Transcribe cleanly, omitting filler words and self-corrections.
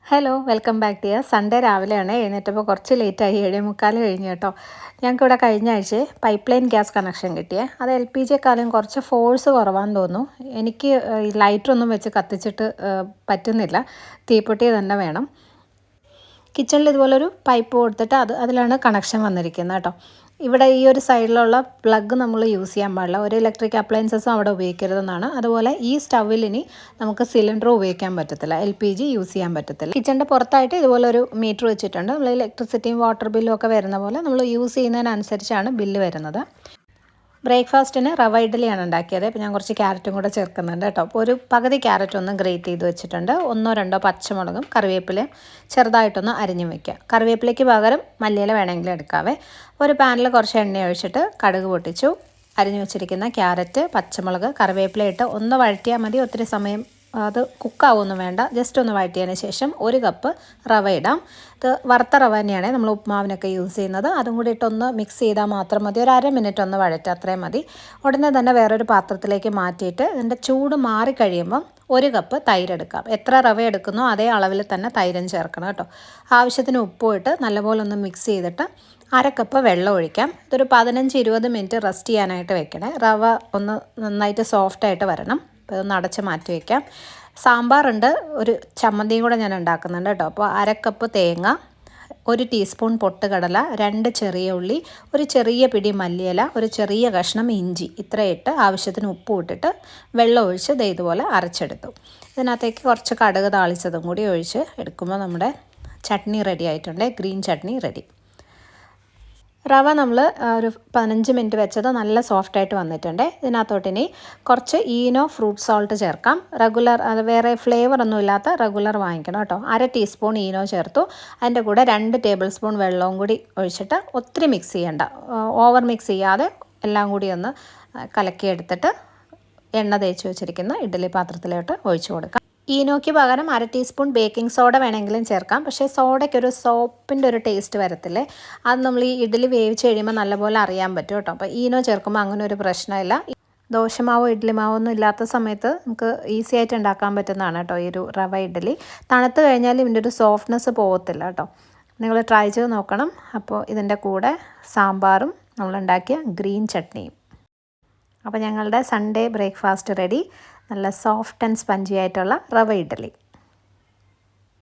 Hello welcome back to Sunday രാവിലെയാണ് എഴുന്നേറ്റപ്പോൾ കുറച്ച് ലേറ്റായി 7:45 കഴിഞ്ഞു കേട്ടോ. ഞങ്ങൾക്കിവിടെ കഴിഞ്ഞ ആഴ്ച പൈപ്പ് ലൈൻ ഗ്യാസ് കണക്ഷൻ കിട്ടിയേ. അത് LPG-യെക്കാളും കുറച്ച് ഫോഴ്സ് കുറവാണെന്ന് തോന്നുന്നു. എനിക്ക് ലൈറ്ററൊന്നും വെച്ച് കത്തിച്ചിട്ട് പറ്റുന്നില്ല, തീപ്പെട്ടി തന്നെ വേണം. കിച്ചണിൽ ഇതുപോലൊരു പൈപ്പ് കൊടുത്തിട്ട് അതിലാണ് കണക്ഷൻ വന്നിരിക്കുന്നത് കേട്ടോ. ഇവിടെ ഈ ഒരു സൈഡിലുള്ള പ്ലഗ് നമ്മൾ യൂസ് ചെയ്യാൻ പാടില്ല, ഒരു ഇലക്ട്രിക് അപ്ലയൻസസും അവിടെ ഉപയോഗിക്കരുതെന്നാണ്. അതുപോലെ ഈ സ്റ്റൗവിൽ ഇനി നമുക്ക് സിലിണ്ടർ ഉപയോഗിക്കാൻ പറ്റത്തില്ല, LPG യൂസ് ചെയ്യാൻ പറ്റത്തില്ല. കിച്ചണിൻ്റെ പുറത്തായിട്ട് ഇതുപോലെ ഒരു മീറ്റർ വെച്ചിട്ടുണ്ട്. നമ്മൾ ഇലക്ട്രിസിറ്റിയും വാട്ടർ ബില്ലും ഒക്കെ വരുന്ന പോലെ നമ്മൾ യൂസ് ചെയ്യുന്നതിനനുസരിച്ചാണ് ബില്ല് വരുന്നത്. ബ്രേക്ക്ഫാസ്റ്റിന് റവ ഇഡ്ഡലിയാണ് ഉണ്ടാക്കിയത്. അപ്പോൾ ഞാൻ കുറച്ച് ക്യാരറ്റും കൂടെ ചേർക്കുന്നുണ്ട് കേട്ടോ. അപ്പോൾ ഒരു പകുതി ക്യാരറ്റ് ഒന്ന് ഗ്രേറ്റ് ചെയ്ത് വെച്ചിട്ടുണ്ട്. 1-2 പച്ചമുളകും കറിവേപ്പിലയും ചെറുതായിട്ടൊന്ന് അരിഞ്ഞു വയ്ക്കുക. കറിവേപ്പിലയ്ക്ക് പകരം മല്ലിയില വേണമെങ്കിലും എടുക്കാവേ. ഒരു പാനിൽ കുറച്ച് എണ്ണ ഒഴിച്ചിട്ട് കടുക് പൊട്ടിച്ചു. അരിഞ്ഞു വെച്ചിരിക്കുന്ന ക്യാരറ്റ്, പച്ചമുളക്, കറിവേപ്പില ഇട്ട് ഒന്ന് വഴറ്റിയാൽ മതി. ഒത്തിരി സമയം അത് കുക്കാവൊന്നും വേണ്ട. ജസ്റ്റ് ഒന്ന് വഴറ്റിയതിന് ശേഷം 1 കപ്പ് റവ ഇടാം. ഇത് വറുത്ത റവ തന്നെയാണ് നമ്മൾ ഉപ്മാവിനൊക്കെ യൂസ് ചെയ്യുന്നത്. അതും കൂടി ഇട്ടൊന്ന് മിക്സ് ചെയ്താൽ മാത്രം മതി. ഒരു 1/2 മിനിറ്റ് ഒന്ന് വഴറ്റുക, അത്രയും മതി. ഉടനെ തന്നെ വേറൊരു പാത്രത്തിലേക്ക് മാറ്റിയിട്ട് ഇതിൻ്റെ ചൂട് മാറിക്കഴിയുമ്പം 1 കപ്പ് തൈര് എടുക്കാം. എത്ര റവ എടുക്കുന്നോ അതേ അളവിൽ തന്നെ തൈരും ചേർക്കണം കേട്ടോ. ആവശ്യത്തിന് ഉപ്പും ഇട്ട് നല്ലപോലെ ഒന്ന് മിക്സ് ചെയ്തിട്ട് 1/2 കപ്പ് വെള്ളം ഒഴിക്കാം. ഇതൊരു 15-20 മിനിറ്റ് റെസ്റ്റ് ചെയ്യാനായിട്ട് വെക്കണേ. റവ ഒന്ന് നന്നായിട്ട് സോഫ്റ്റായിട്ട് വരണം. അപ്പോൾ ഇതൊന്ന് അടച്ച് മാറ്റി വയ്ക്കാം. സാമ്പാറുണ്ട്, ഒരു ചമ്മന്തിയും കൂടെ ഞാൻ ഉണ്ടാക്കുന്നുണ്ട് കേട്ടോ. അപ്പോൾ 1/2 കപ്പ് തേങ്ങ, 1 ടീസ്പൂൺ പൊട്ടുകടല, 2 ചെറിയ ഉള്ളി, ഒരു ചെറിയ പിടി മല്ലിയില, ഒരു ചെറിയ കഷ്ണം ഇഞ്ചി, ഇത്രയിട്ട് ആവശ്യത്തിന് ഉപ്പ് ഇട്ടിട്ട് വെള്ളം ഒഴിച്ച് ഇതുപോലെ അരച്ചെടുത്തു. ഇതിനകത്തേക്ക് കുറച്ച് കടുക് താളിച്ചതും കൂടി ഒഴിച്ച് എടുക്കുമ്പോൾ നമ്മുടെ ചട്നി റെഡി ആയിട്ടുണ്ട്. Green chutney ready. റവ നമ്മൾ ഒരു 15 മിനിറ്റ് വെച്ചത് നല്ല സോഫ്റ്റായിട്ട് വന്നിട്ടുണ്ട്. ഇതിനകത്തോട്ടിനി കുറച്ച് ഈനോ ഫ്രൂട്ട് സോൾട്ട് ചേർക്കാം. റെഗുലർ, അത് വേറെ ഫ്ലേവറൊന്നും ഇല്ലാത്ത റെഗുലർ വാങ്ങിക്കണം കേട്ടോ. 1/2 ടീസ്പൂൺ ഈനോ ചേർത്തു. അതിൻ്റെ കൂടെ 2 ടേബിൾ സ്പൂൺ വെള്ളവും കൂടി ഒഴിച്ചിട്ട് ഒത്തിരി മിക്സ് ചെയ്യണ്ട, ഓവർ മിക്സ് ചെയ്യാതെ എല്ലാം കൂടി ഒന്ന് കലക്കിയെടുത്തിട്ട് എണ്ണ തേച്ച് വെച്ചിരിക്കുന്ന ഇഡ്ഡലി പാത്രത്തിലോട്ട് ഒഴിച്ചു കൊടുക്കാം. ഈനോയ്ക്ക് പകരം 1/2 ടീസ്പൂൺ ബേക്കിംഗ് സോഡ വേണമെങ്കിലും ചേർക്കാം. പക്ഷേ സോഡയ്ക്കൊരു സോപ്പിൻ്റെ ഒരു ടേസ്റ്റ് വരത്തില്ലേ, അത് നമ്മൾ ഈ ഇഡ്ഡലി വേവിച്ച് കഴിയുമ്പോൾ നല്ലപോലെ അറിയാൻ പറ്റും കേട്ടോ. അപ്പോൾ ഈനോ ചേർക്കുമ്പോൾ അങ്ങനെ ഒരു പ്രശ്നമില്ല. ദോശമാവോ ഇഡ്ഡലി മാവോ ഒന്നും ഇല്ലാത്ത സമയത്ത് നമുക്ക് ഈസി ആയിട്ട് ഉണ്ടാക്കാൻ പറ്റുന്നതാണ് കേട്ടോ ഈ ഒരു റവ ഇഡ്ഡലി. തണുത്ത് കഴിഞ്ഞാൽ ഇതിൻ്റെ ഒരു സോഫ്റ്റ്നെസ് പോകത്തില്ല കേട്ടോ. നിങ്ങൾ ട്രൈ ചെയ്ത് നോക്കണം. അപ്പോൾ ഇതിൻ്റെ കൂടെ സാമ്പാറും നമ്മളുണ്ടാക്കിയ ഗ്രീൻ ചട്നിയും. അപ്പോൾ ഞങ്ങളുടെ സൺഡേ ബ്രേക്ക്ഫാസ്റ്റ് റെഡി. നല്ല സോഫ്റ്റ് ആൻഡ് സ്പഞ്ചി ആയിട്ടുള്ള റവ ഇഡ്ഡലി.